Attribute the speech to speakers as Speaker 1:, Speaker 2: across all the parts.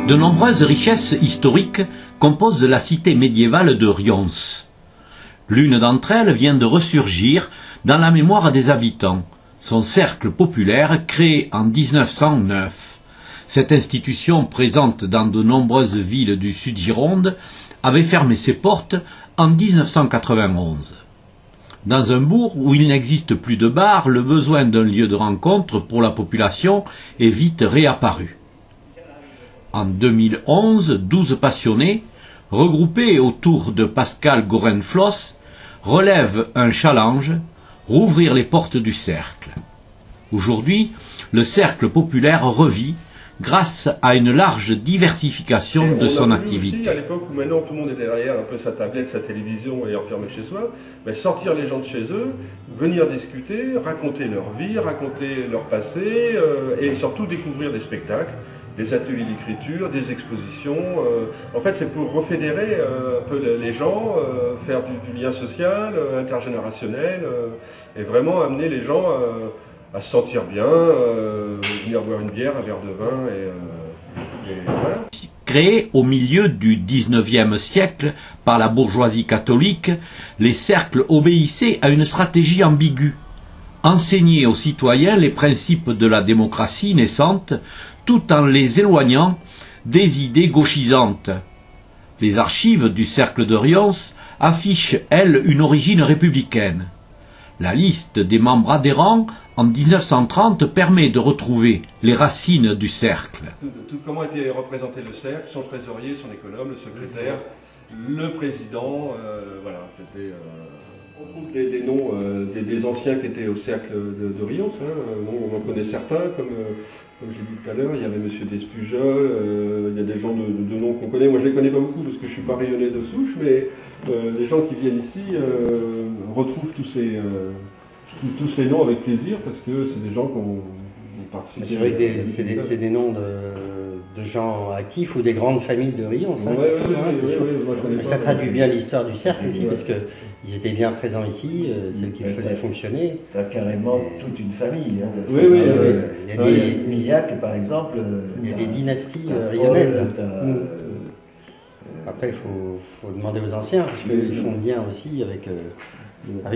Speaker 1: De nombreuses richesses historiques composent la cité médiévale de Rions. L'une d'entre elles vient de ressurgir dans la mémoire des habitants, son cercle populaire créé en 1909. Cette institution, présente dans de nombreuses villes du Sud-Gironde, avait fermé ses portes en 1991. Dans un bourg où il n'existe plus de bar, le besoin d'un lieu de rencontre pour la population est vite réapparu. En 2011, 12 passionnés, regroupés autour de Pascal Gorenflos, relèvent un challenge, rouvrir les portes du cercle. Aujourd'hui, le cercle populaire revit grâce à une large diversification de son activité.
Speaker 2: Aussi, à l'époque où maintenant tout le monde est derrière un peu sa tablette, sa télévision et enfermé chez soi, mais sortir les gens de chez eux, venir discuter, raconter leur vie, raconter leur passé et surtout découvrir des spectacles, des ateliers d'écriture, des expositions. En fait, c'est pour refédérer un peu les gens, faire du lien social, intergénérationnel, et vraiment amener les gens à se sentir bien, venir boire une bière, un verre de vin, et voilà.
Speaker 1: Créés au milieu du XIXe siècle par la bourgeoisie catholique, les cercles obéissaient à une stratégie ambiguë. Enseigner aux citoyens les principes de la démocratie naissante, tout en les éloignant des idées gauchisantes. Les archives du cercle de Rions affichent, elles, une origine républicaine. La liste des membres adhérents en 1930 permet de retrouver les racines du cercle.
Speaker 2: Comment était représenté le cercle, son trésorier, son économe, le secrétaire, le président, voilà, c'était... On trouve des noms des anciens qui étaient au cercle de Rions, on en connaît certains, comme j'ai dit tout à l'heure, il y avait M. Despujol, il y a des gens de noms qu'on connaît, moi je ne les connais pas beaucoup parce que je ne suis pas rayonné de souche, mais les gens qui viennent ici retrouvent tous ces noms avec plaisir parce que c'est des gens qu'on participe.
Speaker 3: C'est vrai que c'est des noms de gens actifs ou des grandes familles de Rions. Ça traduit bien l'histoire du cercle ici, parce qu'ils étaient bien présents ici, ceux qui le faisaient fonctionner.
Speaker 4: Tu as carrément toute une famille. Hein,
Speaker 3: il y a des
Speaker 4: Millac, par exemple.
Speaker 3: Il y a des dynasties rionnaises. Après, il faut demander aux anciens, parce qu'ils font le lien aussi avec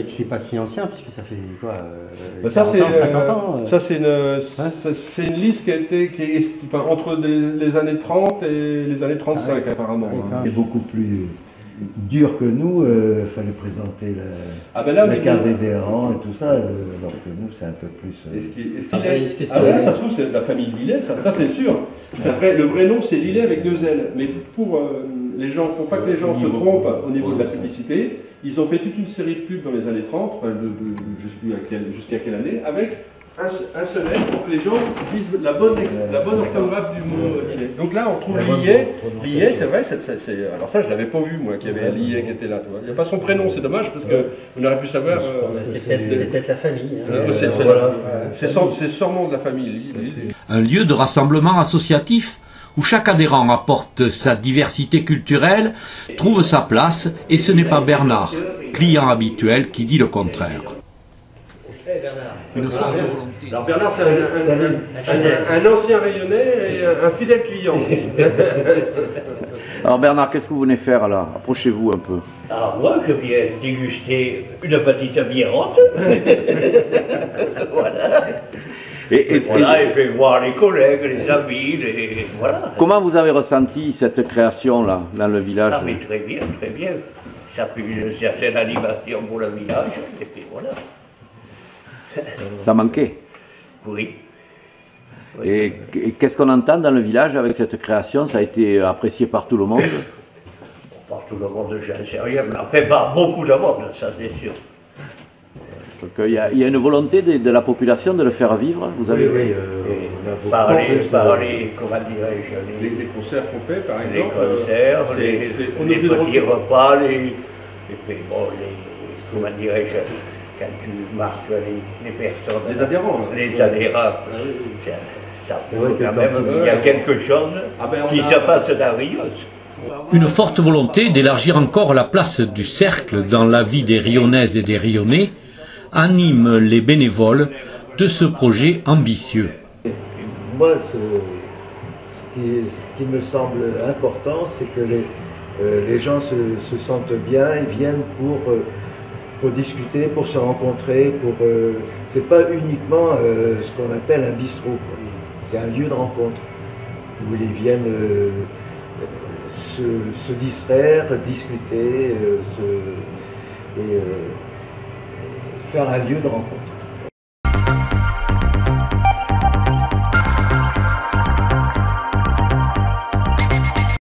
Speaker 3: c'est pas si ancien, puisque ça fait quoi, 40 ans, 50 ans.
Speaker 2: Ça c'est une liste qui est entre les années 30 et les années 35 apparemment.
Speaker 4: C'est beaucoup plus dur que nous, il fallait présenter la carte d'adhérent et tout ça, alors que nous c'est un peu plus...
Speaker 2: ça se trouve c'est la famille Lillet, ça c'est sûr. Après le vrai nom c'est Lillet avec 2 L, mais pour pas que les gens se trompent au niveau de la publicité, ils ont fait toute une série de pubs dans les années 30, jusqu'à quelle année, avec un seul L pour que les gens disent la bonne orthographe du mot Lillet. Donc là on trouve Lillet, c'est vrai, alors ça je l'avais pas vu moi, qu'il y avait Lillet qui était là. Il n'y a pas son prénom, c'est dommage parce qu'on aurait pu savoir...
Speaker 3: c'est peut-être la famille.
Speaker 2: C'est sûrement de la famille.
Speaker 1: Un lieu de rassemblement associatif où chaque adhérent apporte sa diversité culturelle, trouve sa place, et ce n'est pas Bernard, client habituel, qui dit le contraire.
Speaker 2: Une forte volonté. Alors Bernard, c'est un ancien rayonnais et un fidèle client.
Speaker 5: Alors Bernard, qu'est-ce que vous venez faire là? Approchez-vous un peu.
Speaker 6: Alors moi, je viens déguster une petite bièrotte. Voilà. Et je vais voir les collègues, les amis, voilà.
Speaker 5: Comment vous avez ressenti cette création-là, dans le village?
Speaker 6: Ah mais très bien, très bien. Ça fait une certaine animation pour le village, et puis voilà.
Speaker 5: Ça manquait?
Speaker 6: Oui.
Speaker 5: Et qu'est-ce qu'on entend dans le village avec cette création? Ça a été apprécié par tout le monde?
Speaker 6: Par tout le monde, j'en sais rien, mais enfin par beaucoup de monde, ça c'est sûr.
Speaker 5: Donc, il y a une volonté de la population de le faire vivre, vous avez...
Speaker 6: Oui, par les, comment dirais-je,
Speaker 2: les concerts qu'on fait, par exemple.
Speaker 6: Les concerts, les petits repas, comment dirais-je, quand tu marques les personnes...
Speaker 2: Les adhérents.
Speaker 6: Les adhérents. Ça prouve quand même qu'il y a quelque chose qui se passe dans Rions.
Speaker 1: Une forte volonté d'élargir encore la place du cercle dans la vie des Rionnaises et des Rionnais, anime les bénévoles de ce projet ambitieux.
Speaker 7: Moi, ce qui me semble important, c'est que les gens se sentent bien, ils viennent pour discuter, pour se rencontrer. C'est pas uniquement ce qu'on appelle un bistrot, c'est un lieu de rencontre où ils viennent se distraire, discuter et faire un lieu de rencontre.